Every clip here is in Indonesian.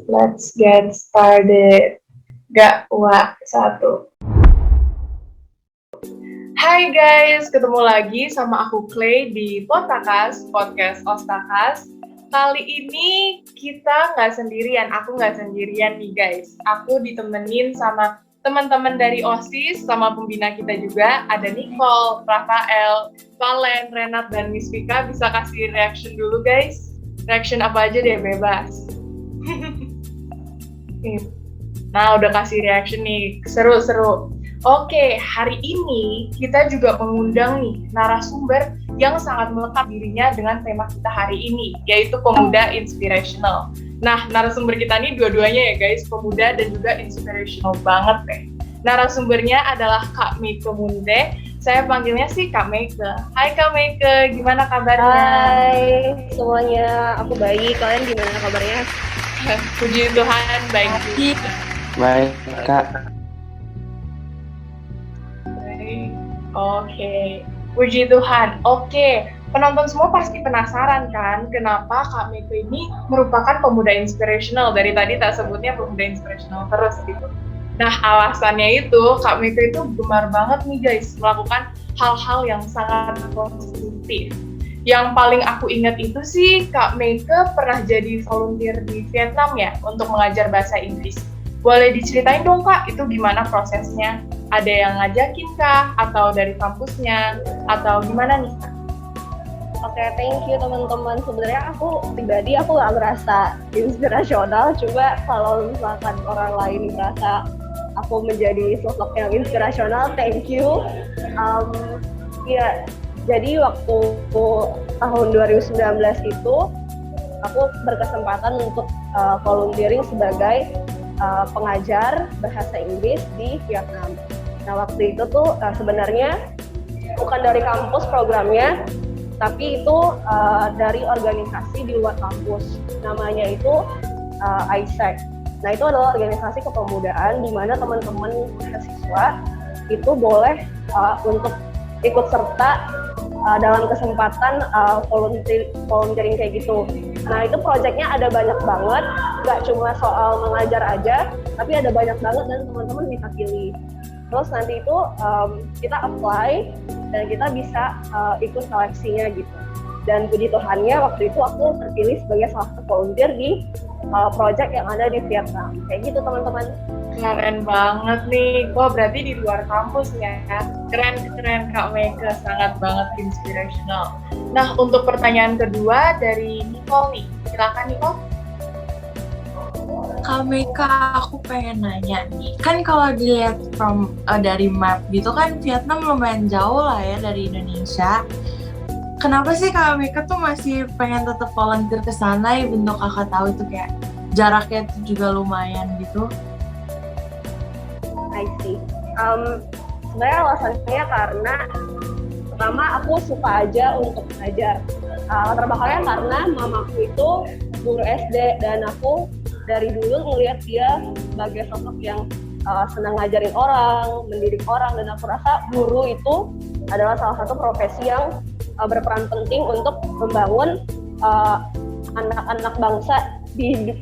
Let's get started. Gak wah satu. Hai guys, ketemu lagi sama aku Clay di podcast Ostakas. Kali ini kita nggak sendirian, aku nggak sendirian nih guys. Aku ditemenin sama teman-teman dari OSIS, sama pembina kita juga. Ada Nicole, Rafael, Valen, Renat, dan Miss Vika. Bisa kasih reaction dulu guys. Reaction apa aja deh, bebas. Nah, udah kasih reaction nih, seru-seru. Oke, hari ini kita juga mengundang nih narasumber yang sangat melekat dirinya dengan tema kita hari ini, yaitu pemuda inspirational. Nah, narasumber kita nih dua-duanya ya guys, pemuda dan juga inspirational banget deh. Narasumbernya adalah Kak Meike Munte. Saya panggilnya sih Kak Meike. Hai Kak Meike, gimana kabarnya? Hai semuanya, aku baik. Kalian gimana kabarnya? Puji Tuhan, baik juga. Baik, Kak. Oke, puji Tuhan. Oke, penonton semua pasti penasaran kan, kenapa Kak Meike ini merupakan pemuda inspirational. Dari tadi tak sebutnya pemuda inspirational terus gitu. Nah, alasannya itu Kak Meike itu gemar banget nih guys, melakukan hal-hal yang sangat positif. Yang paling aku ingat itu sih, Kak Meike pernah jadi volunteer di Vietnam ya, untuk mengajar bahasa Inggris. Boleh diceritain dong Kak, itu gimana prosesnya? Ada yang ngajakin Kak, atau dari kampusnya, atau gimana nih Kak? Oke, thank you teman-teman. Sebenarnya aku pribadi aku nggak merasa inspirasional, coba kalau misalkan orang lain merasa aku menjadi sosok yang inspirasional, thank you. Ya, jadi waktu tahun 2019 itu aku berkesempatan untuk volunteering sebagai pengajar bahasa Inggris di Vietnam. Nah, waktu itu tuh sebenarnya bukan dari kampus programnya, tapi itu dari organisasi di luar kampus. Namanya itu ISEC. Nah, itu adalah organisasi kepemudaan di mana teman-teman mahasiswa itu boleh untuk ikut serta dalam kesempatan volunteering kayak gitu. Nah, itu proyeknya ada banyak banget, nggak cuma soal mengajar aja, tapi ada banyak banget dan teman-teman bisa pilih. Terus nanti itu kita apply dan kita bisa ikut seleksinya gitu. Dan puji Tuhannya waktu itu aku terpilih sebagai salah satu volunteer di project yang ada di Vietnam. Kayak gitu teman-teman. Keren banget nih. Wah, berarti di luar kampus ya. Keren Kak Meike, sangat banget inspirational. Nah, untuk pertanyaan kedua dari Nicole nih. Silakan Nicole. Kak Meika, aku pengen nanya nih, kan kalau dilihat dari map gitu kan Vietnam lumayan jauh lah ya dari Indonesia. Kenapa sih Kak Meika tuh masih pengen tetap volunteer ke sana, ya bentuk kakak tahu itu kayak jaraknya tuh juga lumayan gitu? I see. Sebenarnya alasannya karena pertama aku suka aja untuk belajar. Latar belakangnya karena mamaku itu guru SD dan aku dari dulu ngelihat dia sebagai sosok yang senang ngajarin orang, mendidik orang, dan aku rasa guru itu adalah salah satu profesi yang berperan penting untuk membangun anak-anak bangsa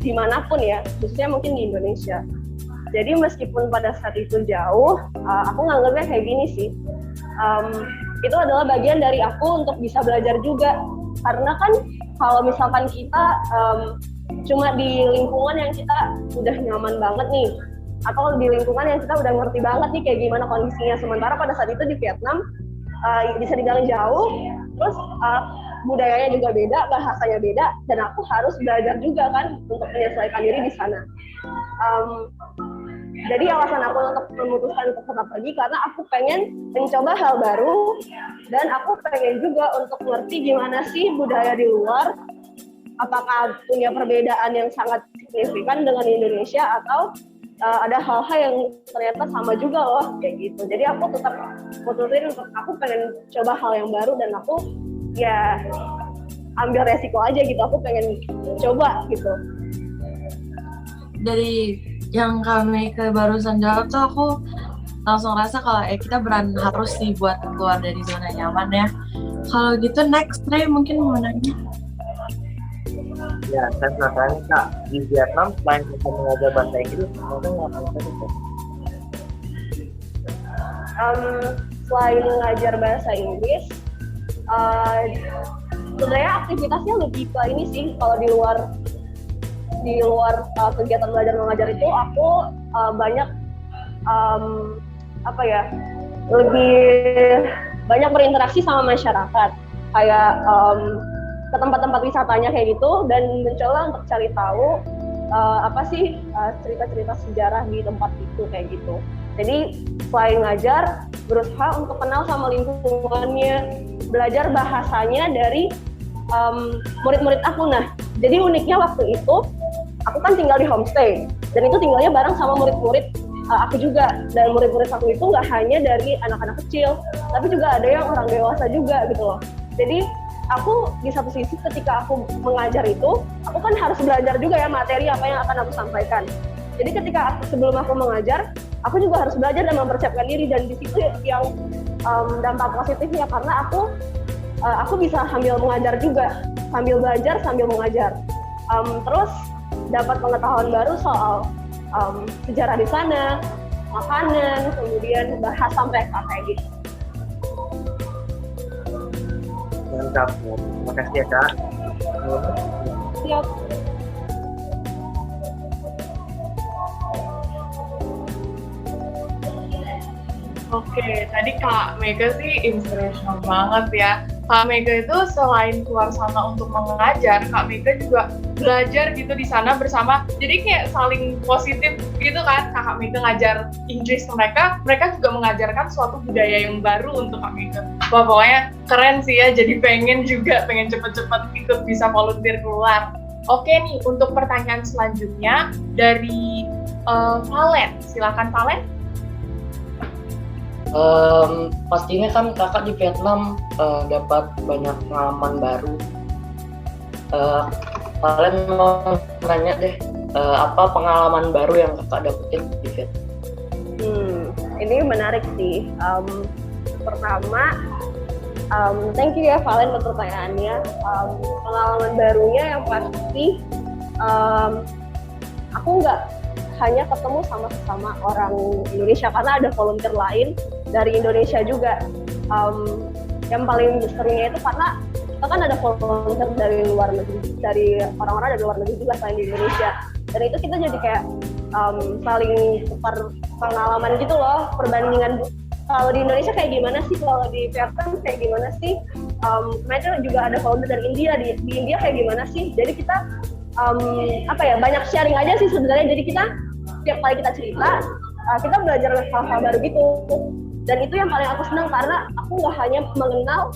dimanapun ya, khususnya mungkin di Indonesia. Jadi meskipun pada saat itu jauh, aku nganggapnya kayak gini sih, itu adalah bagian dari aku untuk bisa belajar juga. Karena kan kalau misalkan kita cuma di lingkungan yang kita udah nyaman banget nih, atau di lingkungan yang kita udah ngerti banget nih kayak gimana kondisinya, sementara pada saat itu di Vietnam bisa dibilang jauh, terus budayanya juga beda, bahasanya beda, dan aku harus belajar juga kan untuk menyesuaikan diri di sana. Jadi alasan aku untuk memutuskan untuk tetap pergi karena aku pengen mencoba hal baru, dan aku pengen juga untuk ngerti gimana sih budaya di luar, apakah punya perbedaan yang sangat signifikan dengan Indonesia atau ada hal-hal yang ternyata sama juga loh kayak gitu. Jadi aku tetap putusin untuk aku pengen coba hal yang baru, dan aku ya ambil resiko aja gitu, aku pengen coba gitu. Dari yang Kak Meika barusan jawab tuh aku langsung rasa kalau kita harus sih buat keluar dari zona nyaman ya. Kalau gitu next Ray mungkin mau nanya. Ya, saya penasaran Kak, di Vietnam selain bisa mengajar bahasa Inggris, kamu ngapain lagi Kak? Um, Selain mengajar bahasa Inggris, uh, sebenarnya aktivitasnya lebih ke ini sih. Kalau di luar kegiatan belajar mengajar itu, aku banyak apa ya, lebih banyak berinteraksi sama masyarakat, kayak ke tempat-tempat wisatanya kayak gitu, dan mencoba untuk cari tahu apa sih cerita-cerita sejarah di tempat itu kayak gitu. Jadi selain ngajar, berusaha untuk kenal sama lingkungannya, belajar bahasanya dari murid-murid aku. Nah, jadi uniknya waktu itu aku kan tinggal di homestay, dan itu tinggalnya bareng sama murid-murid aku juga. Dan murid-murid aku itu nggak hanya dari anak-anak kecil, tapi juga ada yang orang dewasa juga gitu loh. Jadi aku di satu sisi ketika aku mengajar itu, aku kan harus belajar juga ya materi apa yang akan aku sampaikan. Jadi ketika sebelum aku mengajar, aku juga harus belajar dan mempersiapkan diri, dan di situ yang dampak positifnya karena aku bisa sambil mengajar juga, sambil belajar sambil mengajar. Terus dapat pengetahuan baru soal sejarah di sana, makanan, kemudian bahasa mereka kayak gitu. Mantap, terima kasih ya Kak. Siap. Oke, tadi Kak Mega sih inspirational banget ya. Kak Mega itu selain keluar sana untuk mengajar, Kak Mega juga belajar gitu di sana bersama. Jadi kayak saling positif gitu kan. Kak Mega ngajar Inggris mereka juga mengajarkan suatu budaya yang baru untuk Kak Mega. Wah, pokoknya keren sih ya. Jadi pengen cepet-cepet ikut bisa volunteer keluar. Oke nih, untuk pertanyaan selanjutnya dari Valen. Silakan Valen. Pastinya kan kakak di Vietnam dapat banyak pengalaman baru. Kalian mau nanya deh, apa pengalaman baru yang kakak dapetin di Vietnam? Ini menarik sih. Pertama, thank you ya Valen untuk pertanyaannya. Pengalaman barunya yang pasti, aku nggak hanya ketemu sama sesama orang Indonesia, karena ada volunteer lain dari Indonesia juga. Yang paling seringnya itu karena kita kan ada volunteer dari luar negeri, dari orang-orang dari luar negeri juga selain di Indonesia, dan itu kita jadi kayak saling tukar pengalaman gitu loh, perbandingan kalau di Indonesia kayak gimana sih, kalau di Vietnam kayak gimana sih. Mereka juga ada volunteer dari India, di India kayak gimana sih. Jadi kita banyak sharing aja sih sebenarnya. Jadi kita setiap kali kita cerita, kita belajar hal-hal baru gitu. Dan itu yang paling aku senang, karena aku nggak hanya mengenal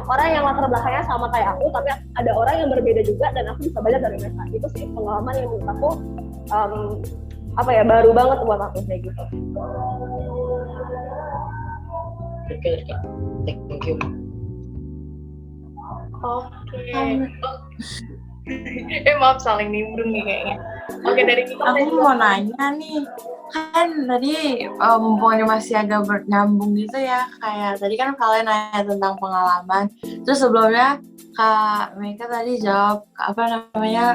orang yang latar belakangnya sama kayak aku, tapi ada orang yang berbeda juga, dan aku bisa belajar dari mereka. Itu sih pengalaman yang menurut aku baru banget buat aku kayak gitu. Oke, thank you. Oke. Maaf saling nimbrung nih kayaknya. Oke, dari kita Aku mau nanya nih, kan tadi mumpungnya masih agak bernyambung gitu ya, kayak tadi kan kalian nanya tentang pengalaman, terus sebelumnya Kak Mega tadi jawab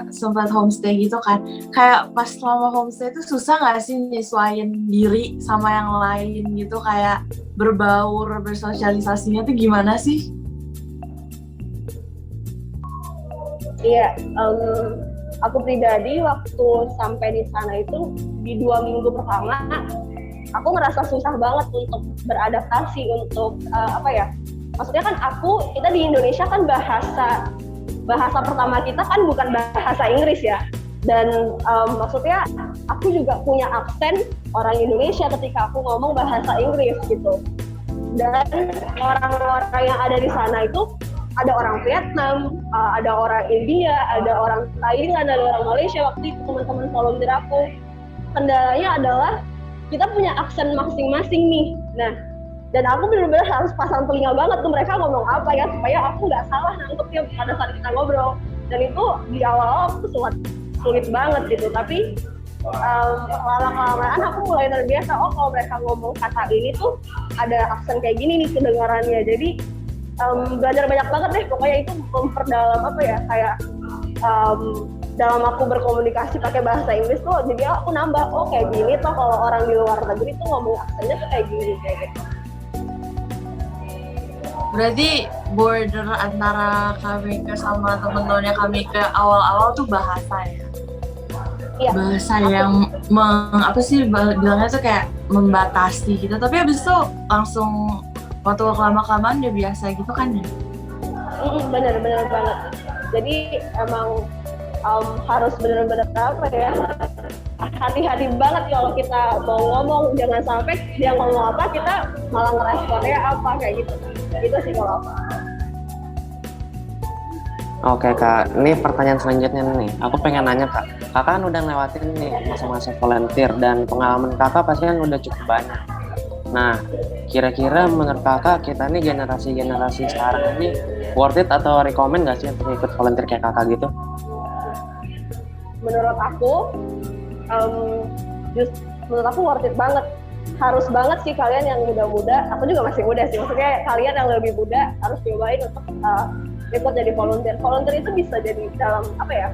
sempat homestay gitu kan, kayak pas selama homestay itu susah nggak sih nyesuaiin diri sama yang lain gitu, kayak berbaur, bersosialisasinya tuh gimana sih? Iya, aku pribadi waktu sampai di sana itu di 2 minggu pertama, aku ngerasa susah banget untuk beradaptasi, untuk maksudnya kan kita di Indonesia kan bahasa pertama kita kan bukan bahasa Inggris ya, dan maksudnya aku juga punya aksen orang Indonesia ketika aku ngomong bahasa Inggris gitu. Dan orang-orang yang ada di sana itu ada orang Vietnam, ada orang India, ada orang Thailand, ada orang Malaysia. Waktu itu teman-teman volunteer aku, kendalanya adalah kita punya aksen masing-masing nih. Nah, dan aku benar-benar harus pasang telinga banget tuh mereka ngomong apa ya, supaya aku nggak salah nangkepnya pada saat kita ngobrol. Dan itu di awal-awal aku sulit banget gitu. Tapi lama-kelamaan aku mulai terbiasa. Oh, kalau mereka ngomong kata ini tuh ada aksen kayak gini nih kedengarannya. Jadi belajar banyak banget deh, pokoknya itu memperdalam kayak dalam aku berkomunikasi pakai bahasa Inggris tuh jadi aku nambah, oh kayak gini tuh kalau orang di luar negeri tuh ngomong aksennya tuh kayak gini kayak gitu. Berarti border antara kami ke sama temen-temennya kami ke awal-awal tuh bahasa ya? Iya. Bahasa yang bilangnya tuh kayak membatasi gitu. Tapi abis itu langsung waktu lama-kelamaan udah biasa gitu kan ya? Bener banget. Jadi emang harus bener-bener apa ya, hati-hati banget kalau kita mau ngomong, jangan sampai dia ngomong apa kita malah ngeresponnya apa kayak gitu. Itu sih kalau apa. Oke Kak, ini pertanyaan selanjutnya nih. Aku pengen nanya Kak, Kakak kan udah lewatin nih masa-masa volunteer dan pengalaman Kakak pasti kan udah cukup banyak. Nah, kira-kira menurut Kakak kita nih generasi sekarang ini worth it atau recommend gak sih untuk ikut volunteer kayak Kakak gitu? Menurut aku, menurut aku worth it banget. Harus banget sih kalian yang muda-muda, aku juga masih muda sih, maksudnya kalian yang lebih muda harus cobain untuk ikut jadi volunteer. Volunteer itu bisa jadi dalam apa ya,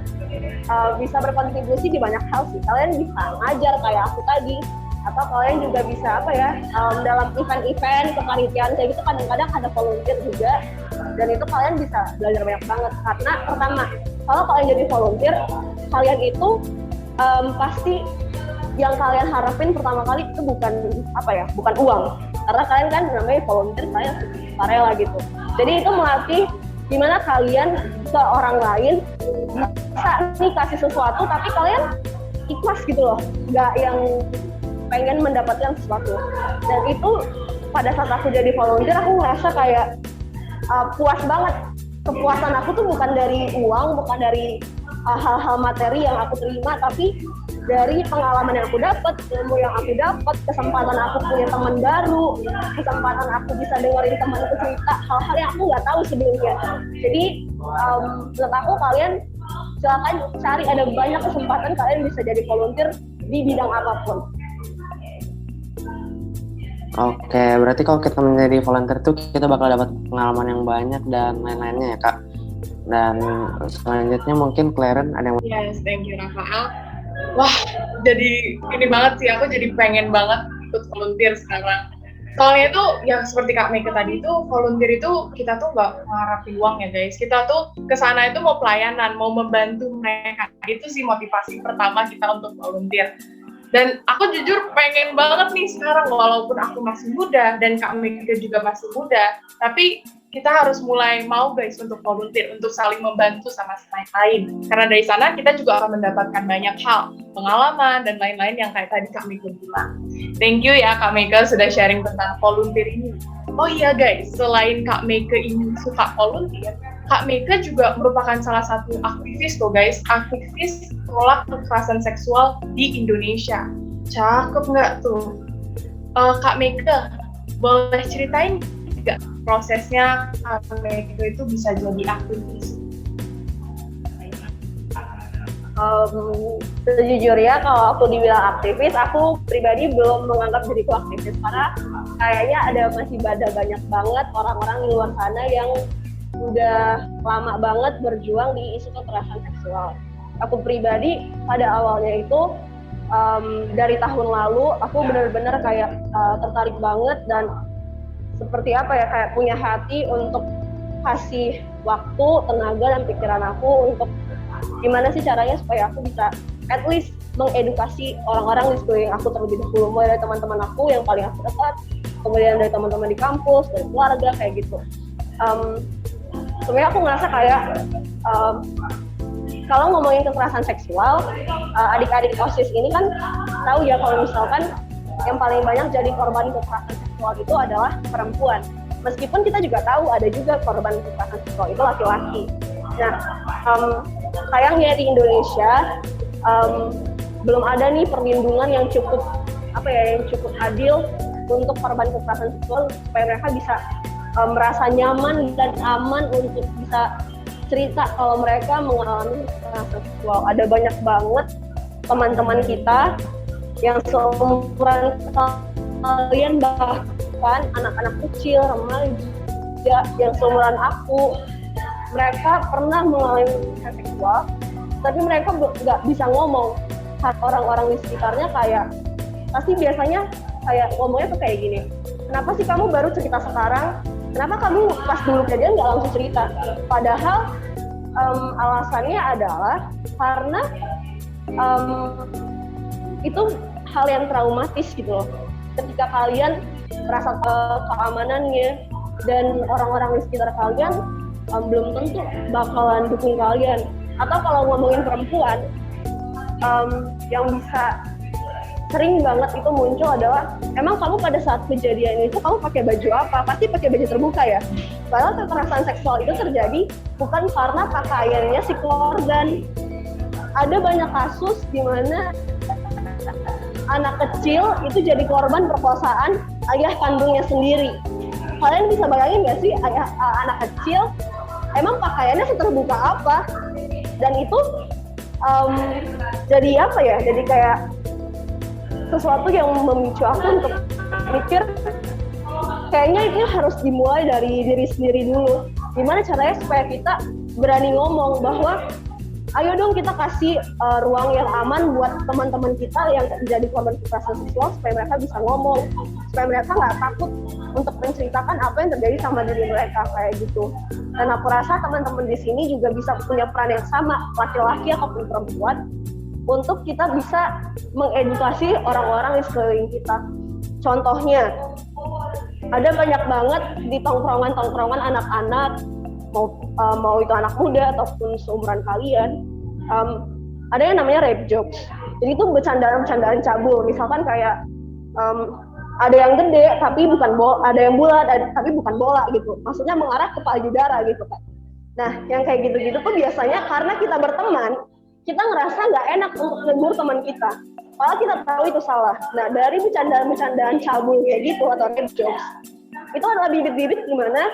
bisa berkontribusi di banyak hal sih. Kalian bisa ngajar kayak aku tadi, atau kalian juga bisa apa ya, dalam event-event kepanitiaan kayak gitu kadang-kadang ada volunteer juga, dan itu kalian bisa belajar banyak banget. Karena pertama, kalau kalian jadi volunteer, kalian itu pasti yang kalian harapin pertama kali itu bukan uang, karena kalian kan namanya volunteer, kalian sukarela gitu. Jadi itu melatih gimana kalian ke orang lain bisa nih kasih sesuatu tapi kalian ikhlas gitu loh, nggak yang pengen mendapatkan sesuatu. Dan itu pada saat aku jadi volunteer aku ngerasa kayak puas banget. Kepuasan aku tuh bukan dari uang, bukan dari hal-hal materi yang aku terima, tapi dari pengalaman yang aku dapat, ilmu yang aku dapat, kesempatan aku punya teman baru, kesempatan aku bisa dengerin temanku cerita hal-hal yang aku nggak tahu sebelumnya. Jadi menurut aku kalian silakan cari, ada banyak kesempatan kalian bisa jadi volunteer di bidang apapun. Oke, berarti kalau kita menjadi volunteer tuh kita bakal dapat pengalaman yang banyak dan lain-lainnya ya Kak. Dan selanjutnya mungkin Claren ada yang... Yes, thank you Rafael. Wah, jadi ini banget sih, aku jadi pengen banget ikut volunteer sekarang. Soalnya itu, ya seperti Kak Meike tadi itu, volunteer itu kita tuh nggak mengharapin uang ya guys. Kita tuh kesana itu mau pelayanan, mau membantu mereka. Itu sih motivasi pertama kita untuk volunteer. Dan aku jujur pengen banget nih sekarang, walaupun aku masih muda dan Kak Meike juga masih muda, tapi kita harus mulai mau guys untuk volunteer, untuk saling membantu sama lain. Karena dari sana kita juga akan mendapatkan banyak hal, pengalaman dan lain-lain yang kayak tadi Kak Meike bilang. Thank you ya Kak Meike sudah sharing tentang volunteer ini. Oh iya guys, selain Kak Meike ini suka volunteer, Kak Meike juga merupakan salah satu aktivis tuh guys, aktivis tolak kekerasan seksual di Indonesia. Cakep nggak tuh? Kak Meike, boleh ceritain nggak prosesnya Kak Meike itu bisa jadi aktivis? Sejujurnya kalau aku dibilang aktivis, aku pribadi belum menganggap diriku aktivis karena kayaknya masih ada banyak banget orang-orang di luar sana yang udah lama banget berjuang di isu kekerasan seksual. Aku pribadi pada awalnya itu dari tahun lalu aku benar-benar kayak tertarik banget dan seperti apa ya, kayak punya hati untuk kasih waktu, tenaga dan pikiran aku untuk gimana sih caranya supaya aku bisa at least mengedukasi orang-orang di sekeliling aku terlebih dahulu, mulai dari teman-teman aku yang paling aku dekat, kemudian dari teman-teman di kampus, dari keluarga kayak gitu. Sebenarnya aku ngerasa kayak kalau ngomongin kekerasan seksual, adik-adik OSIS ini kan tahu ya kalau misalkan yang paling banyak jadi korban kekerasan seksual itu adalah perempuan. Meskipun kita juga tahu ada juga korban kekerasan seksual itu laki-laki. Nah, sayangnya di Indonesia belum ada nih perlindungan yang cukup adil untuk korban kekerasan seksual supaya mereka bisa merasa nyaman dan aman untuk bisa cerita kalau mereka mengalami kekerasan seksual. Ada banyak banget teman-teman kita yang seumuran kalian, bahkan anak-anak kecil, remaja yang seumuran aku, mereka pernah mengalami kekerasan seksual tapi mereka nggak bisa ngomong. Orang-orang di sekitarnya kayak pasti biasanya kayak ngomongnya tuh kayak gini, kenapa sih kamu baru cerita sekarang, kenapa kamu pas dulu kejadian nggak langsung cerita, padahal alasannya adalah karena itu hal yang traumatis gitu loh. Ketika kalian merasa keamanannya dan orang-orang di sekitar kalian belum tentu bakalan dukung kalian. Atau kalau ngomongin perempuan, yang bisa sering banget itu muncul adalah, emang kamu pada saat kejadian itu kamu pakai baju apa? Pasti pakai baju terbuka ya. Padahal kekerasan seksual itu terjadi bukan karena pakaiannya si korban. Ada banyak kasus di mana anak kecil itu jadi korban perkosaan ayah kandungnya sendiri. Kalian bisa bayangin nggak sih, anak kecil emang pakaiannya seterbuka apa? Dan itu jadi apa ya? Jadi kayak sesuatu yang memicu aku untuk mikir, kayaknya itu harus dimulai dari diri sendiri dulu. Gimana caranya supaya kita berani ngomong bahwa ayo dong kita kasih ruang yang aman buat teman-teman kita yang menjadi korban kekerasan seksual, supaya mereka bisa ngomong, supaya mereka nggak takut untuk menceritakan apa yang terjadi sama diri mereka kayak gitu. Dan aku rasa teman-teman di sini juga bisa punya peran yang sama, laki-laki ataupun perempuan, untuk kita bisa mengedukasi orang-orang di sekeliling kita. Contohnya, ada banyak banget di tongkrongan-tongkrongan anak-anak, mau itu anak muda ataupun seumuran kalian, ada yang namanya rape jokes. Jadi itu bercandaan-bercandaan cabul. Misalkan kayak ada yang gede tapi bukan bola, ada yang bulat tapi bukan bola gitu. Maksudnya mengarah ke payudara gitu kan. Nah, yang kayak gitu-gitu tuh biasanya karena kita berteman, kita ngerasa nggak enak untuk negur teman kita. Padahal kita tahu itu salah. Nah, dari bercandaan-bercandaan cabul kayak gitu atau rape jokes, itu adalah bibit-bibit gimana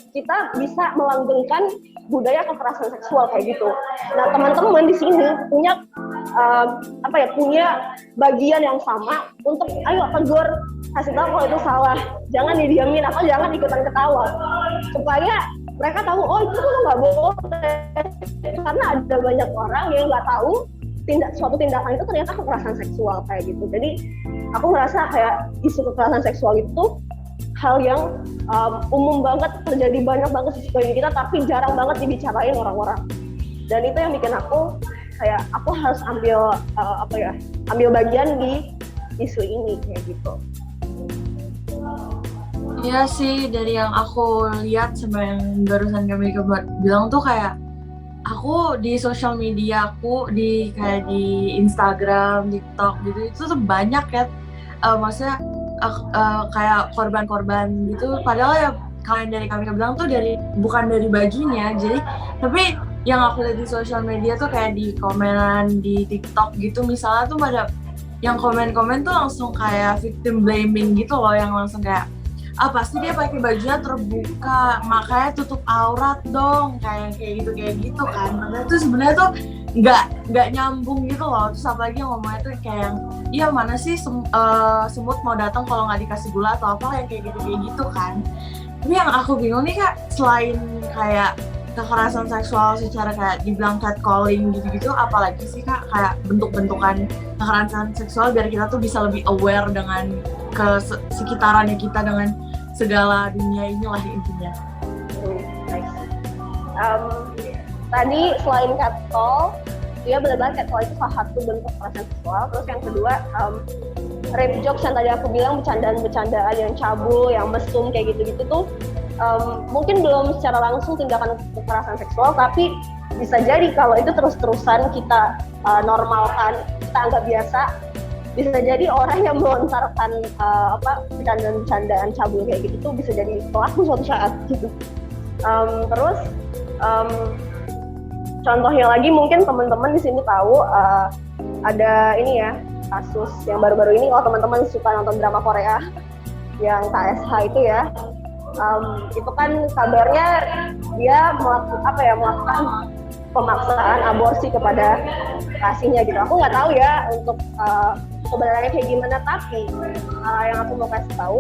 kita bisa melanggengkan budaya kekerasan seksual kayak gitu. Nah, teman-teman di sini punya punya bagian yang sama untuk ayo tegur, kasih tahu kalau itu salah, jangan didiamin atau jangan ikutan ketawa, supaya mereka tahu oh itu tuh nggak boleh. Karena ada banyak orang yang nggak tahu suatu tindakan itu ternyata kekerasan seksual kayak gitu. Jadi aku merasa kayak isu kekerasan seksual itu hal yang umum banget, terjadi banyak banget di sekeliling kita, tapi jarang banget dibicarain orang-orang. Dan itu yang bikin aku kayak aku harus ambil bagian di isu ini kayak gitu. Iya sih, dari yang aku lihat sama yang barusan kami bilang tuh kayak aku di sosial media aku di Instagram, TikTok gitu itu tuh banyak ya, maksudnya kayak korban-korban gitu. Padahal ya kalian dari kami bilang tuh bukan dari bajunya, jadi tapi yang aku lihat di sosial media tuh kayak di komenan di TikTok gitu misalnya tuh pada yang komen-komen tuh langsung kayak victim blaming gitu loh, yang langsung kayak pasti dia pakai bajunya terbuka makanya tutup aurat dong, kayak gitu kan. Padahal tuh sebenarnya tuh nggak nyambung gitu loh. Terus apalagi yang ngomongnya tuh kayak iya mana sih semut mau datang kalau nggak dikasih gula atau apa, yang kayak gitu kan. Tapi yang aku bingung nih Kak, selain kayak kekerasan seksual secara kayak dibilang catcalling gitu-gitu, apalagi sih Kak kayak bentuk-bentukan kekerasan seksual biar kita tuh bisa lebih aware dengan sekitarannya kita, dengan segala dunia inilah intinya. Tadi selain catcall, ya benar-benar catcall itu salah satu bentuk kekerasan seksual. Terus yang kedua, rape jokes yang tadi aku bilang, bercandaan-bercandaan yang cabul, yang mesum kayak gitu-gitu tuh mungkin belum secara langsung tindakan kekerasan seksual, tapi bisa jadi kalau itu terus-terusan kita normalkan, kita anggap biasa, bisa jadi orang yang melontarkan bercandaan-bercandaan cabul kayak gitu tuh bisa jadi pelaku suatu saat gitu. Terus contohnya lagi mungkin teman-teman di sini tahu ada ini ya, kasus yang baru-baru ini, kalau teman-teman suka nonton drama Korea yang KSH itu ya. Itu kan kabarnya dia melakukan pemaksaan aborsi kepada kasihnya gitu. Aku nggak tahu ya untuk kebenarannya kayak gimana, tapi yang aku mau kasih tahu,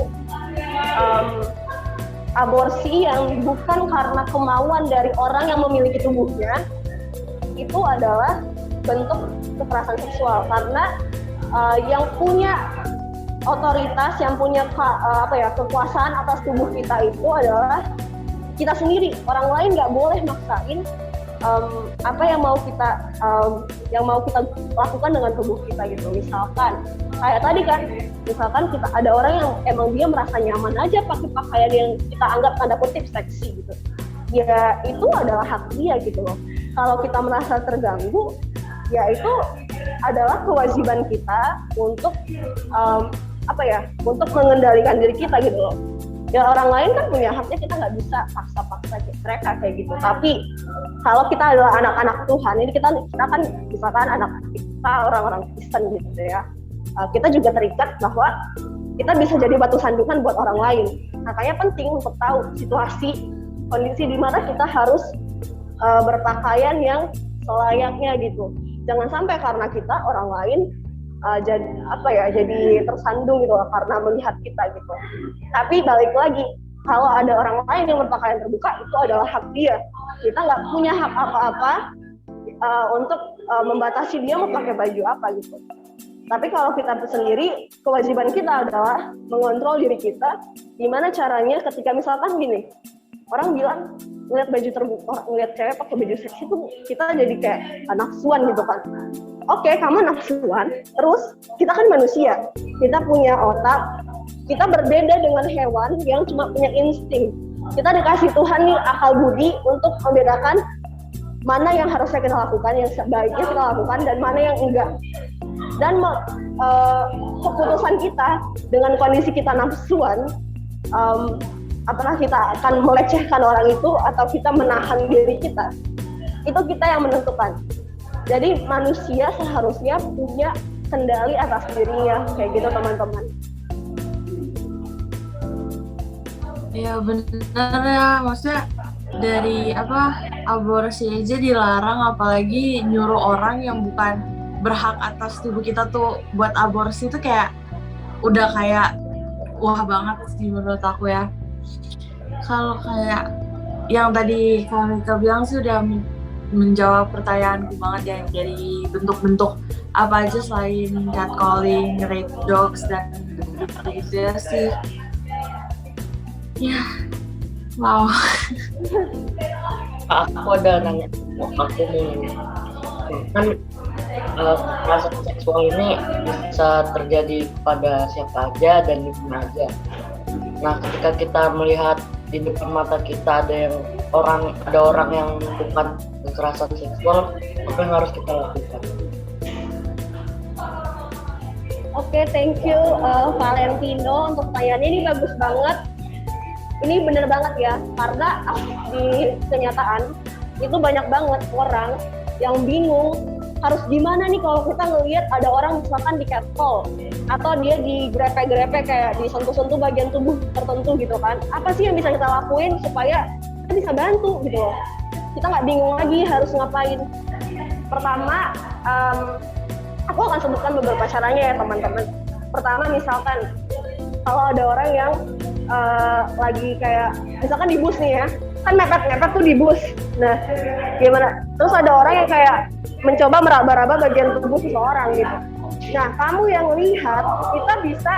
aborsi yang bukan karena kemauan dari orang yang memiliki tubuhnya itu adalah bentuk kekerasan seksual, karena yang punya otoritas, yang punya kekuasaan atas tubuh kita itu adalah kita sendiri. Orang lain nggak boleh maksain apa yang mau kita lakukan dengan tubuh kita gitu. Misalkan kayak tadi kan, misalkan kita ada orang yang emang dia merasa nyaman aja pakai pakaian yang kita anggap tanda kutip seksi gitu, ya itu adalah hak dia gitu loh. Kalau kita merasa terganggu, ya itu adalah kewajiban kita untuk untuk mengendalikan diri kita gitu loh. Ya orang lain kan punya haknya, kita nggak bisa paksa-paksa mereka kayak gitu. Tapi kalau kita adalah anak-anak Tuhan, ini kita kan misalkan anak kita orang-orang Kristen gitu ya, kita juga terikat bahwa kita bisa jadi batu sandukan buat orang lain. Makanya penting untuk tahu situasi, kondisi di mana kita harus berpakaian yang selayaknya gitu. Jangan sampai karena kita orang lain jadi tersandung gitu karena melihat kita gitu. Tapi balik lagi, kalau ada orang lain yang berpakaian terbuka, itu adalah hak dia. Kita nggak punya hak apa-apa untuk membatasi dia mau pakai baju apa gitu. Tapi kalau kita sendiri, kewajiban kita adalah mengontrol diri kita. Gimana caranya ketika misalkan gini, orang bilang ngeliat baju terbuka, ngeliat cewek pakai baju seksi itu kita jadi kayak nafsuan gitu kan. Oke, kamu nafsuan, terus kita kan manusia, kita punya otak, kita berbeda dengan hewan yang cuma punya insting. Kita dikasih Tuhan nih akal budi untuk membedakan mana yang harusnya kita lakukan, yang sebaiknya kita lakukan, dan mana yang enggak. Dan keputusan kita dengan kondisi kita nafsuan, apakah kita akan melecehkan orang itu atau kita menahan diri kita, itu kita yang menentukan. Jadi manusia seharusnya punya kendali atas dirinya, kayak gitu teman-teman. Ya benar ya, maksudnya dari aborsi aja dilarang, apalagi nyuruh orang yang bukan berhak atas tubuh kita tuh buat aborsi, itu kayak udah kayak wah banget sih menurut aku ya. Kalau kayak yang tadi kami bilang sih udah menjawab pertanyaanku banget ya, dari bentuk-bentuk apa aja selain catcalling, rape jokes, dan gitu sih. Ya, wow. Aku ada nanya, aku nih, kan kekerasan seksual ini bisa terjadi pada siapa aja dan di mana aja. Nah, ketika kita melihat di depan mata kita ada orang yang melakukan kekerasan seksual, apa yang harus kita lakukan? Oke, thank you Valentino untuk pertanyaannya, ini bagus banget. Ini bener banget ya, karena di kenyataan itu banyak banget orang yang bingung harus gimana nih kalau kita ngelihat ada orang misalkan di catcall atau dia digrepe-grepe kayak disentuh-sentuh bagian tubuh tertentu gitu kan. Apa sih yang bisa kita lakuin supaya kita bisa bantu gitu loh. Kita nggak bingung lagi harus ngapain. Pertama, aku akan sebutkan beberapa caranya ya teman-teman. Pertama misalkan kalau ada orang yang lagi kayak misalkan di bus nih ya, kan mepet tuh di bus. Nah, gimana? Terus ada orang yang kayak mencoba meraba-raba bagian tubuh seseorang gitu. Nah, kamu yang lihat, kita bisa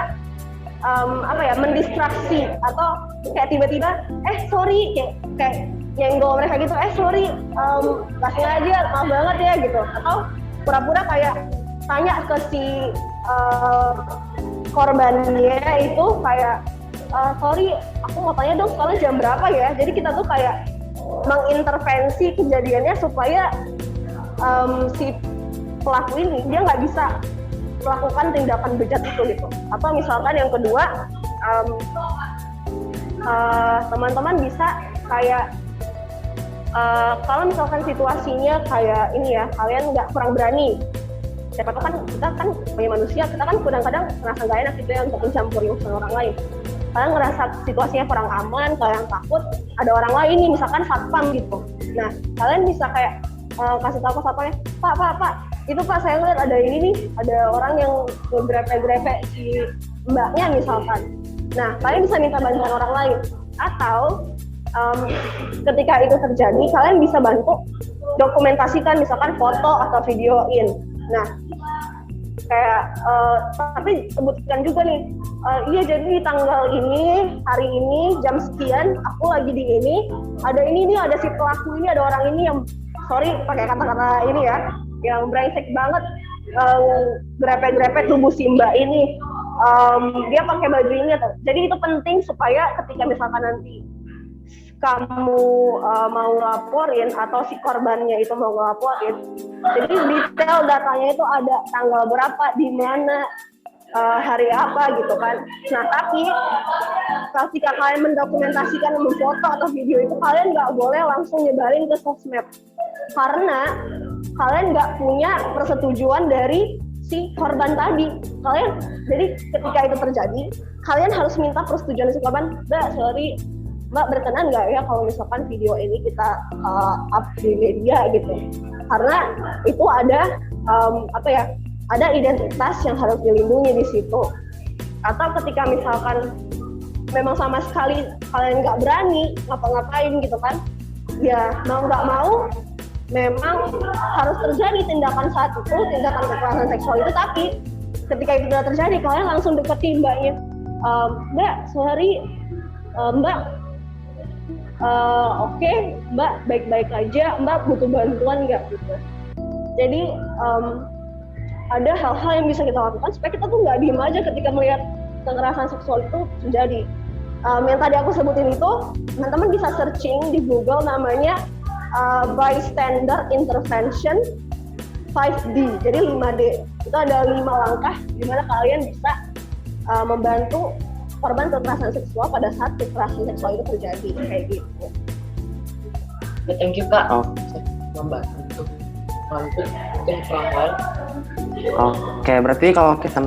mendistraksi atau kayak tiba-tiba, sorry, kayak nyenggol mereka gitu, sorry, nggak sengaja, maaf banget ya gitu. Atau pura-pura kayak tanya ke si korbannya itu kayak, sorry, aku mau tanya dong sekarang jam berapa ya. Jadi kita tuh kayak mengintervensi kejadiannya supaya si pelaku ini dia nggak bisa melakukan tindakan bejat itu gitu. Atau misalkan yang kedua, teman-teman bisa kayak kalau misalkan situasinya kayak ini ya, kalian nggak kurang berani. Siapa tahu kan kita kan sebagai manusia, kita kan kadang-kadang merasa nggak enak gitu ya untuk mencampuri urusan orang lain. Kalian ngerasa situasinya kurang aman, kalian takut ada orang lain nih, misalkan satpam gitu. Nah, kalian bisa kayak kasih tahu ke satpamnya, Pak, itu Pak saya ngeliat ada ini nih, ada orang yang grepe-grepe si mbaknya misalkan. Nah, kalian bisa minta bantuan orang lain. Atau ketika itu terjadi, kalian bisa bantu dokumentasikan misalkan foto atau videoin. Nah, kayak tapi sebutkan juga nih, iya jadi di tanggal ini, hari ini, jam sekian, aku lagi di ini, ada ini nih, ada si pelaku ini, ada orang ini yang, sorry pakai kata-kata ini ya, yang brengsek banget, grepe-grepe tubuh si mbak ini, dia pakai baju ini. Jadi itu penting supaya ketika misalkan nanti kamu mau laporin atau si korbannya itu mau ngelaporin, jadi detail datanya itu ada tanggal berapa, di mana, hari apa gitu kan. Nah tapi ketika kalian mendokumentasikan, memfoto atau video itu, kalian nggak boleh langsung nyebarin ke sosmed karena kalian nggak punya persetujuan dari si korban tadi. Kalian, jadi ketika itu terjadi, kalian harus minta persetujuan si korban. Mbak, sorry, Mbak berkenan nggak ya kalau misalkan video ini kita up di media gitu? Karena itu ada ada identitas yang harus dilindungi di situ. Atau ketika misalkan memang sama sekali kalian nggak berani ngapa-ngapain gitu kan, ya mau nggak mau memang harus terjadi tindakan saat itu, tindakan kekerasan seksual itu. Tapi ketika itu sudah terjadi, kalian langsung deketin mbaknya, Mbak, sorry, Mbak, oke, Mbak baik-baik aja, Mbak butuh bantuan nggak gitu. Jadi ada hal-hal yang bisa kita lakukan supaya kita tuh nggak diem aja ketika melihat kekerasan seksual itu terjadi. Yang tadi aku sebutin itu, teman-teman bisa searching di Google, namanya bystander intervention 5D, jadi 5D. Itu ada 5 langkah di mana kalian bisa membantu korban kekerasan seksual pada saat kekerasan seksual itu terjadi, kayak gitu. Thank you Kak. Membantu mungkin pelan-pelan. Oke, berarti kalau kita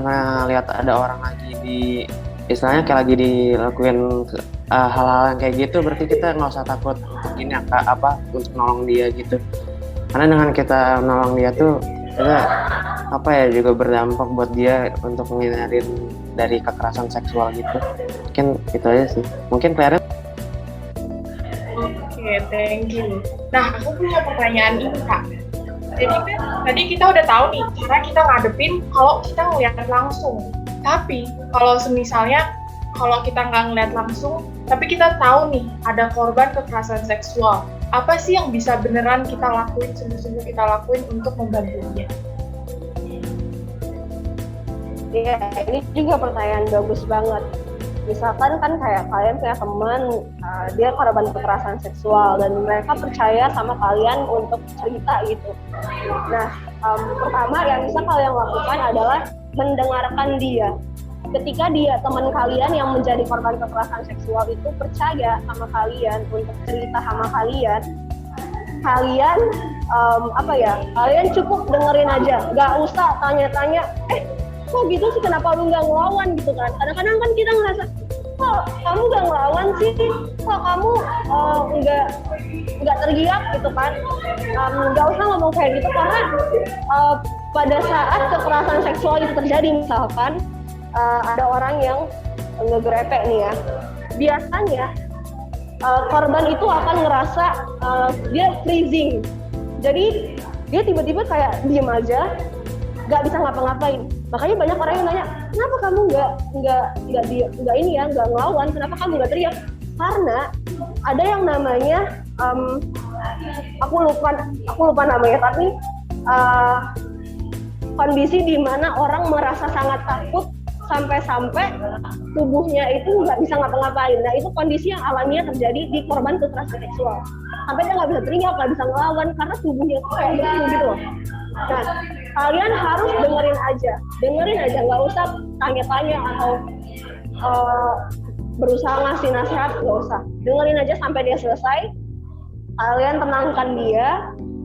lihat ada orang lagi istilahnya kayak lagi dilakuin hal-hal yang kayak gitu, berarti kita nggak usah takut untuk ini untuk nolong dia gitu. Karena dengan kita nolong dia tuh kita juga berdampak buat dia untuk menghindarin dari kekerasan seksual gitu. Mungkin itu aja sih. Mungkin Claire. Oke, thank you. Nah, aku punya pertanyaan ini Kak. Jadi kan tadi kita udah tahu nih cara kita ngadepin kalau kita ngeliat langsung. Tapi kalau misalnya kalau kita nggak ngeliat langsung, tapi kita tahu nih ada korban kekerasan seksual, apa sih yang bisa beneran kita lakuin, sungguh-sungguh kita lakuin untuk membantu dia? Ya, ini juga pertanyaan bagus banget. Misalkan kan kayak kalian punya teman, dia korban kekerasan seksual dan mereka percaya sama kalian untuk cerita gitu. Nah, pertama yang bisa kalian lakukan adalah mendengarkan dia. Ketika dia, teman kalian yang menjadi korban kekerasan seksual itu percaya sama kalian untuk cerita sama kalian, kalian cukup dengerin aja, nggak usah tanya-tanya, kok gitu sih, kenapa lu nggak ngelawan gitu kan. Kadang-kadang kan kita ngerasa, kok kamu nggak ngelawan sih, kok kamu nggak teriak gitu kan. Nggak usah ngomong kayak gitu, karena pada saat kekerasan seksual itu terjadi, misalkan ada orang yang ngegrepe nih ya, biasanya korban itu akan ngerasa dia freezing, jadi dia tiba-tiba kayak diem aja, nggak bisa ngapa-ngapain. Makanya banyak orang yang nanya, kenapa kamu nggak ngelawan, kenapa kamu nggak teriak? Karena ada yang namanya aku lupa namanya, tapi kondisi di mana orang merasa sangat takut sampai tubuhnya itu nggak bisa ngapa-ngapain. Nah, itu kondisi yang alamiah terjadi di korban kekerasan seksual. Sampai dia nggak bisa teriak, nggak bisa ngelawan karena tubuhnya itu kayak gitu loh. Nah, kalian harus dengerin aja, nggak usah tanya-tanya atau berusaha ngasih nasihat, nggak usah. Dengerin aja sampai dia selesai. Kalian tenangkan dia,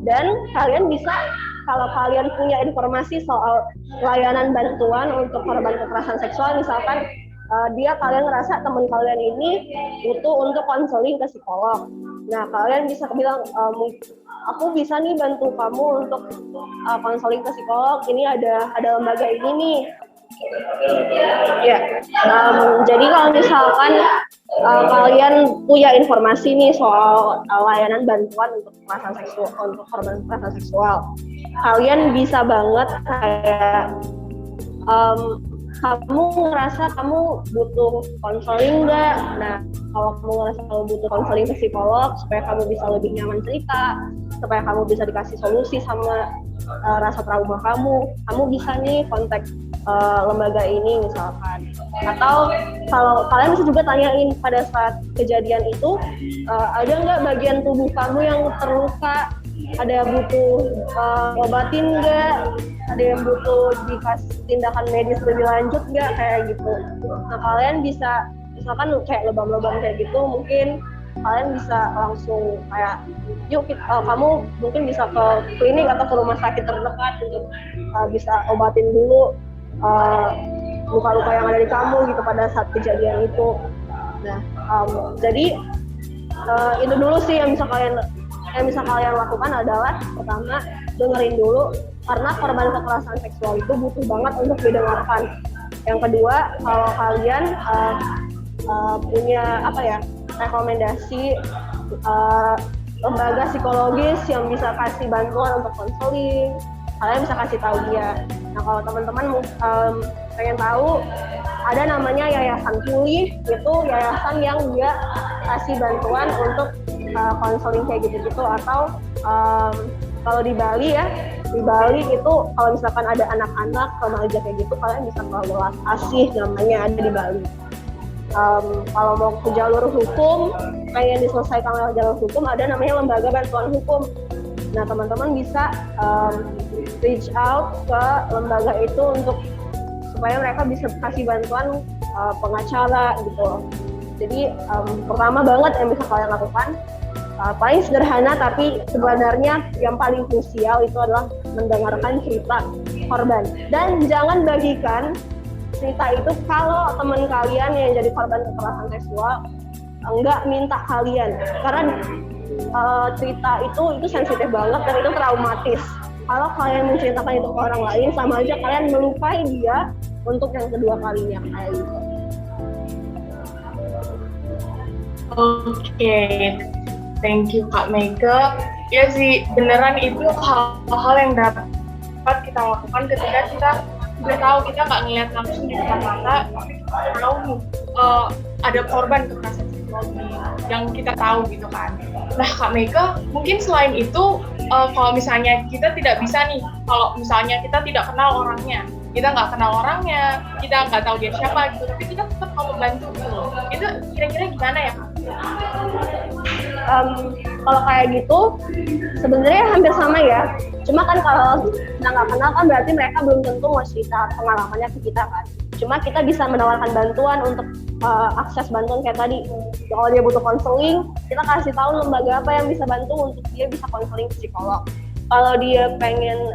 dan kalian bisa, kalau kalian punya informasi soal layanan bantuan untuk korban kekerasan seksual, misalkan kalian ngerasa teman kalian ini butuh untuk konseling ke psikolog. Nah, kalian bisa bilang, aku bisa nih bantu kamu untuk konseling ke psikolog. Ini ada lembaga ini nih. Ya, jadi kalau misalkan kalian punya informasi nih soal layanan bantuan untuk kekerasan seksual, untuk korban kekerasan seksual, kalian bisa banget kayak kamu ngerasa kamu butuh konseling nggak? Nah, kalau kamu ngerasa kamu butuh konseling ke psikolog supaya kamu bisa lebih nyaman cerita, supaya kamu bisa dikasih solusi sama rasa trauma kamu bisa nih kontak lembaga ini misalkan. Atau kalau kalian bisa juga tanyain pada saat kejadian itu, ada nggak bagian tubuh kamu yang terluka, ada yang butuh obatin nggak, ada yang butuh dikasih tindakan medis lebih lanjut nggak, kayak gitu. Nah, kalian bisa misalkan kayak lebam-lebam kayak gitu, mungkin kalian bisa langsung kayak yuk kamu mungkin bisa ke klinik atau ke rumah sakit terdekat untuk bisa obatin dulu luka-luka yang ada di kamu gitu pada saat kejadian itu. Nah, jadi itu dulu sih yang bisa kalian lakukan adalah pertama dengerin dulu, karena korban kekerasan seksual itu butuh banget untuk didengarkan. Yang kedua, kalau kalian punya rekomendasi lembaga psikologis yang bisa kasih bantuan untuk konseling, kalian bisa kasih tahu dia. Nah, kalau teman-teman pengen tahu, ada namanya Yayasan Pulih, itu yayasan yang dia kasih bantuan untuk konseling kayak gitu-gitu. Atau kalau di Bali itu kalau misalkan ada anak-anak remaja kayak gitu, kalian bisa ke Welas Asih, namanya ada di Bali. Kalau mau ke jalur hukum, pengen diselesaikan lewat jalur hukum, ada namanya Lembaga Bantuan Hukum. Nah, teman-teman bisa reach out ke lembaga itu untuk supaya mereka bisa kasih bantuan pengacara gitu. Jadi pertama banget yang bisa kalian lakukan, paling sederhana tapi sebenarnya yang paling krusial itu adalah mendengarkan cerita korban. Dan jangan bagikan cerita itu kalau teman kalian yang jadi korban kekerasan seksual enggak minta kalian, karena cerita itu sensitif banget dan itu traumatis. Kalau kalian menceritakan itu ke orang lain, sama aja kalian melukai dia untuk yang kedua kalinya, kayak gitu. Oke, thank you Kak Meike. Ya sih, beneran itu hal-hal yang dapat kita lakukan ketika kita udah tahu, kita nggak ngeliat langsung di depan mata, tapi kita tahu nih ada korban kekerasan seksual yang kita tahu gitu kan. Nah, Kak Meike, mungkin selain itu, kalau misalnya kita tidak bisa nih, kalau misalnya kita tidak kenal orangnya, kita nggak tahu dia siapa gitu, tapi kita tetap mau membantu gitu, itu kira-kira gimana ya Kak? Kalau kayak gitu sebenarnya hampir sama ya, cuma kan kalau kita nggak kenal kan berarti mereka belum tentu mau cerita pengalamannya ke kita kan. Cuma kita bisa menawarkan bantuan untuk akses bantuan kayak tadi. Kalau dia butuh konseling, kita kasih tahu lembaga apa yang bisa bantu untuk dia bisa konseling psikolog. Kalau dia pengen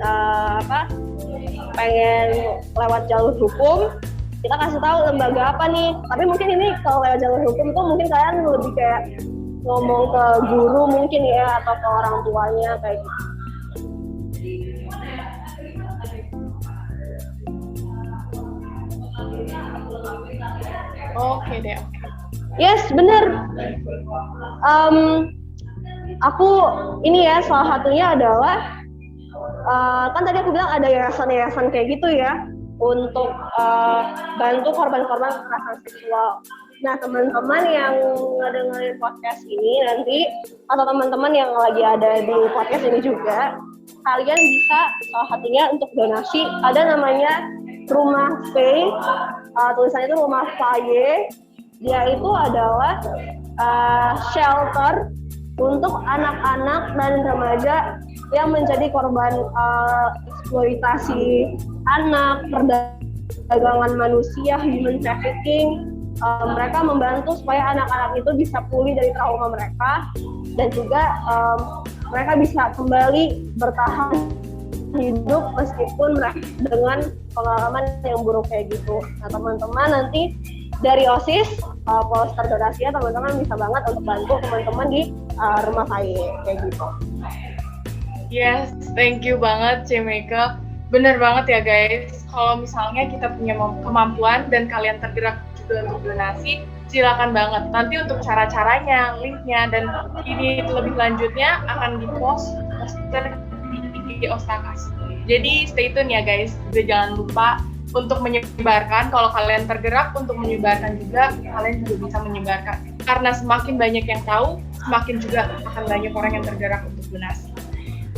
lewat jalur hukum, kita kasih tahu lembaga apa nih. Tapi mungkin ini kalau lewat jalur hukum tuh mungkin kalian lebih kayak ngomong ke guru mungkin ya, atau ke orang tuanya kayak gitu. Oke deh. Yes, bener. Aku ini ya, salah satunya adalah kan tadi aku bilang ada yayasan-yayasan kayak gitu ya untuk bantu korban-korban kekerasan seksual. Nah, teman-teman yang ngedengerin podcast ini nanti, atau teman-teman yang lagi ada di podcast ini juga, kalian bisa salah satunya untuk donasi. Ada namanya Rumah Faye, tulisannya itu Rumah Faye. Dia itu adalah shelter untuk anak-anak dan remaja yang menjadi korban eksploitasi anak, perdagangan manusia, human trafficking. Mereka membantu supaya anak-anak itu bisa pulih dari trauma mereka, dan juga mereka bisa kembali bertahan hidup meskipun mereka dengan pengalaman yang buruk kayak gitu. Nah, teman-teman nanti dari OSIS, Polster Donasi, teman-teman bisa banget untuk bantu teman-teman di Rumah Faye kayak gitu. Yes, thank you banget Meike. Bener banget ya guys, kalau misalnya kita punya kemampuan dan kalian tergerak juga untuk donasi, silakan banget. Nanti untuk cara-caranya, linknya, dan ini lebih lanjutnya akan di-post di Ostakas. Jadi stay tune ya guys, juga jangan lupa untuk menyebarkan. Kalau kalian tergerak untuk menyebarkan juga, kalian juga bisa menyebarkan. Karena semakin banyak yang tahu, semakin juga akan banyak orang yang tergerak untuk donasi.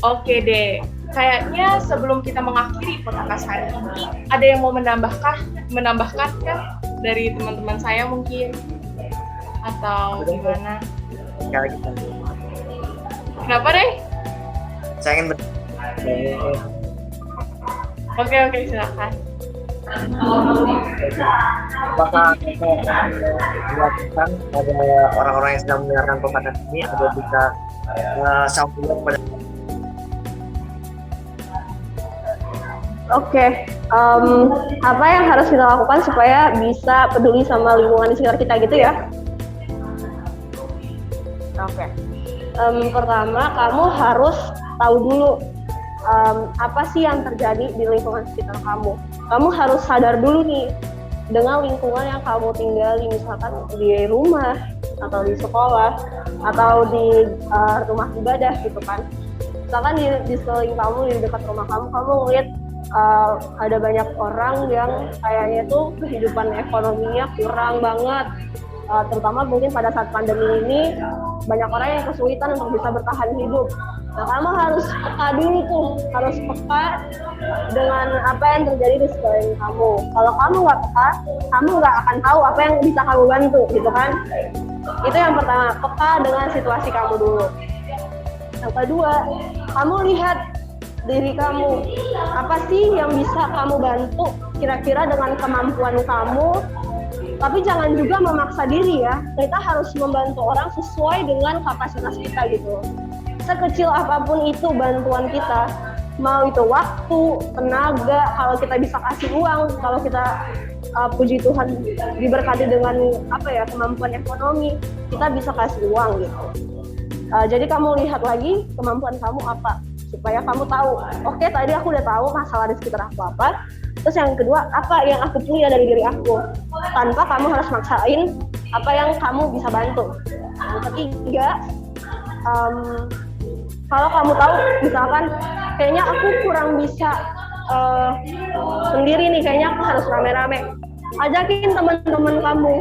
Oke deh, kayaknya sebelum kita mengakhiri podcast hari ini, ada yang mau menambahkan kan dari teman-teman saya mungkin? Atau gimana? Sekali lagi. Kenapa deh? Saya ingin Oke, silakan. apakah kita dilakukan pada orang-orang yang sedang mendengarkan podcast ini agar bisa sampai kepada Oke, apa yang harus kita lakukan supaya bisa peduli sama lingkungan di sekitar kita gitu ya? Oke. Pertama, kamu harus tahu dulu apa sih yang terjadi di lingkungan sekitar kamu. Kamu harus sadar dulu nih dengan lingkungan yang kamu tinggali, misalkan di rumah atau di sekolah atau di rumah ibadah gitu kan. Misalkan di sekeliling kamu, di dekat rumah kamu lihat ada banyak orang yang kayaknya tuh kehidupan ekonominya kurang banget, terutama mungkin pada saat pandemi ini banyak orang yang kesulitan untuk bisa bertahan hidup. Nah, kamu harus peka dulu tuh, harus peka dengan apa yang terjadi di sekeliling kamu. Kalau kamu nggak peka, kamu nggak akan tahu apa yang bisa kamu bantu, gitu kan? Itu yang pertama, peka dengan situasi kamu dulu. Yang kedua, kamu lihat diri kamu, apa sih yang bisa kamu bantu kira-kira dengan kemampuan kamu, tapi jangan juga memaksa diri ya. Kita harus membantu orang sesuai dengan kapasitas kita gitu. Sekecil apapun itu bantuan kita, mau itu waktu, tenaga, kalau kita bisa kasih uang, kalau kita puji Tuhan diberkati dengan kemampuan ekonomi, kita bisa kasih uang gitu. Jadi kamu lihat lagi kemampuan kamu apa, supaya kamu tahu, oke, tadi aku udah tahu masalah di sekitar aku apa, terus yang kedua, apa yang aku punya dari diri aku, tanpa kamu harus maksain apa yang kamu bisa bantu. Yang ketiga, kalau kamu tahu, misalkan, kayaknya aku kurang bisa sendiri nih, kayaknya aku harus rame-rame, ajakin teman-teman kamu,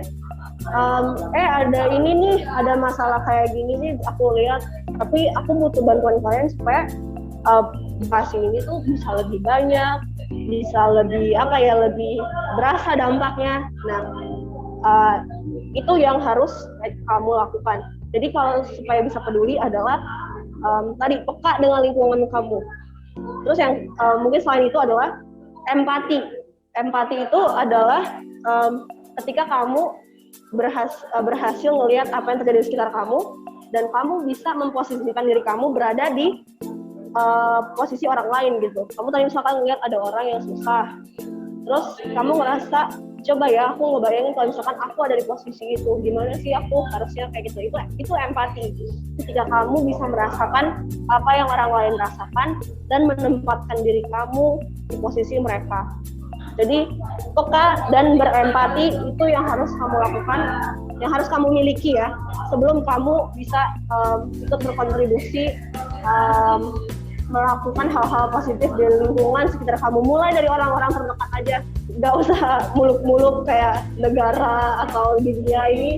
ada ini nih, ada masalah kayak gini nih, aku lihat, tapi aku butuh bantuan kalian supaya vaksin ini tuh bisa lebih banyak, bisa lebih lebih berasa dampaknya. Nah, itu yang harus kamu lakukan. Jadi kalau supaya bisa peduli adalah tadi peka dengan lingkungan kamu. Terus yang mungkin selain itu adalah empati. Empati itu adalah ketika kamu berhasil melihat apa yang terjadi di sekitar kamu dan kamu bisa memposisikan diri kamu berada di posisi orang lain gitu. Kamu tadi misalkan ngeliat ada orang yang susah, terus kamu ngerasa, coba ya aku ngebayangin kalau misalkan aku ada di posisi itu, gimana sih aku harusnya kayak gitu. Itu empati. Ketika kamu bisa merasakan apa yang orang lain rasakan dan menempatkan diri kamu di posisi mereka. Jadi peka dan berempati itu yang harus kamu lakukan, yang harus kamu miliki ya, sebelum kamu bisa ikut berkontribusi melakukan hal-hal positif di lingkungan sekitar kamu, mulai dari orang-orang terdekat aja, nggak usah muluk-muluk kayak negara atau di dunia ini,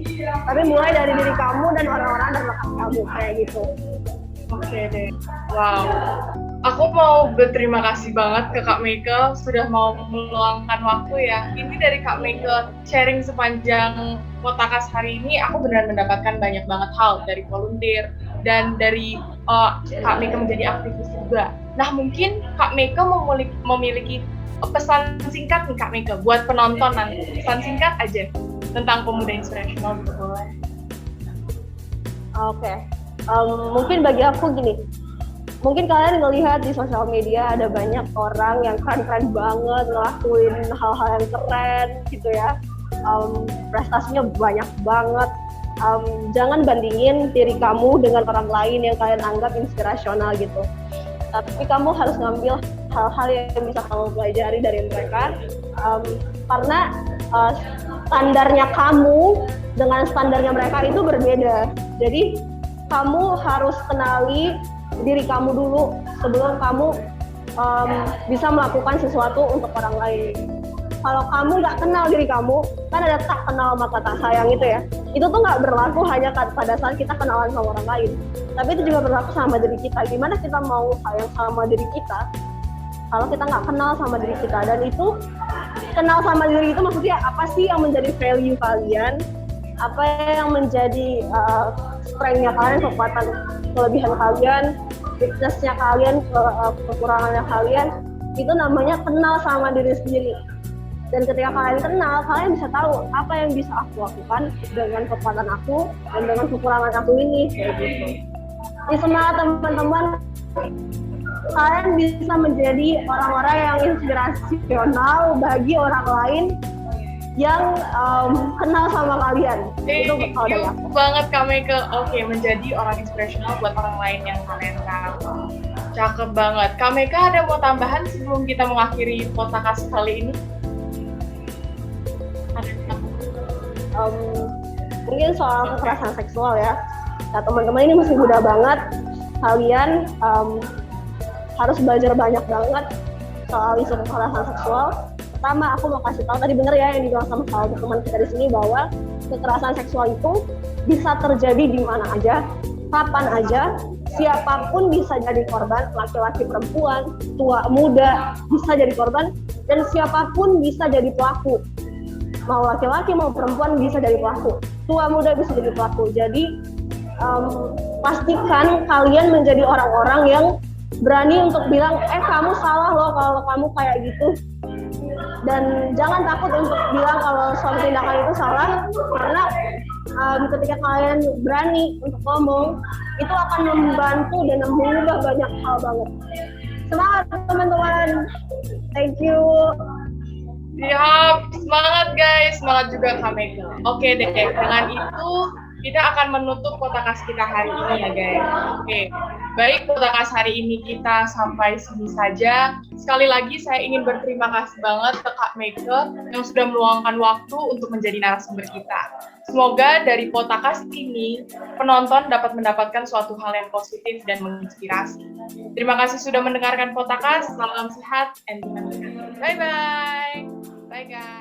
tapi mulai dari diri kamu dan orang-orang terdekat kamu kayak gitu. Oke deh, wow. Aku mau berterima kasih banget ke Kak Meike sudah mau meluangkan waktu ya. Ini dari Kak Meike sharing sepanjang podcast hari ini, aku benar mendapatkan banyak banget hal dari volunteer dan dari Kak Meike menjadi aktivis juga. Nah, mungkin Kak Meike memiliki pesan singkat nih Kak Meike buat penonton nanti. Pesan singkat aja tentang pemuda inspirational gitu boleh. Oke. Mungkin bagi aku gini, mungkin kalian ngelihat di sosial media ada banyak orang yang keren-keren banget ngelakuin hal-hal yang keren gitu ya, prestasinya banyak banget. Jangan bandingin diri kamu dengan orang lain yang kalian anggap inspirasional gitu, tapi kamu harus ngambil hal-hal yang bisa kamu pelajari dari mereka, karena standarnya kamu dengan standarnya mereka itu berbeda. Jadi kamu harus kenali diri kamu dulu sebelum kamu bisa melakukan sesuatu untuk orang lain. Kalau kamu nggak kenal diri kamu, kan ada tak kenal maka tak sayang itu ya. Itu tuh nggak berlaku hanya pada saat kita kenalan sama orang lain, tapi itu juga berlaku sama diri kita. Gimana kita mau sayang sama diri kita kalau kita nggak kenal sama diri kita? Dan itu kenal sama diri itu maksudnya apa sih yang menjadi value kalian, apa yang menjadi strength-nya kalian, kekuatan kelebihan kalian, weakness-nya kalian, kekurangannya kalian. Itu namanya kenal sama diri sendiri. Dan ketika kalian kenal, kalian bisa tahu apa yang bisa aku lakukan dengan kekuatan aku dan dengan kekurangan aku ini, kayak gitu. Jadi semangat teman-teman, kalian bisa menjadi orang-orang yang inspirasional bagi orang lain yang kenal sama kalian. Itu kalau dari aku. Banget Kak Meike. Oke, menjadi orang inspirasional buat orang lain yang kalian tahu. Cakep banget. Kak Meike ada mau tambahan sebelum kita mengakhiri podcast kali ini? Mungkin soal kekerasan seksual ya. Nah, teman-teman ini masih muda banget. Kalian harus belajar banyak banget soal isu kekerasan seksual. Pertama, aku mau kasih tahu, tadi bener ya yang dibilang sama salah satu teman kita di sini, bahwa kekerasan seksual itu bisa terjadi di mana aja, kapan aja, siapapun bisa jadi korban, laki-laki, perempuan, tua, muda, bisa jadi korban, dan siapapun bisa jadi pelaku. Mau laki-laki, mau perempuan bisa jadi pelaku, tua, muda bisa jadi pelaku. Jadi pastikan kalian menjadi orang-orang yang berani untuk bilang, kamu salah loh kalau kamu kayak gitu. Dan jangan takut untuk bilang kalau suatu tindakan itu salah, karena ketika kalian berani untuk ngomong, itu akan membantu dan mengubah banyak hal banget. Semangat teman-teman, thank you. Siap, semangat guys, semangat juga Kak Meike. Oke deh, dengan itu kita akan menutup podcast kita hari ini ya guys. Oke, baik, podcast hari ini kita sampai sini saja. Sekali lagi saya ingin berterima kasih banget ke Kak Meike yang sudah meluangkan waktu untuk menjadi narasumber kita. Semoga dari podcast ini penonton dapat mendapatkan suatu hal yang positif dan menginspirasi. Terima kasih sudah mendengarkan podcast. Salam sehat and bye bye. Bye guys.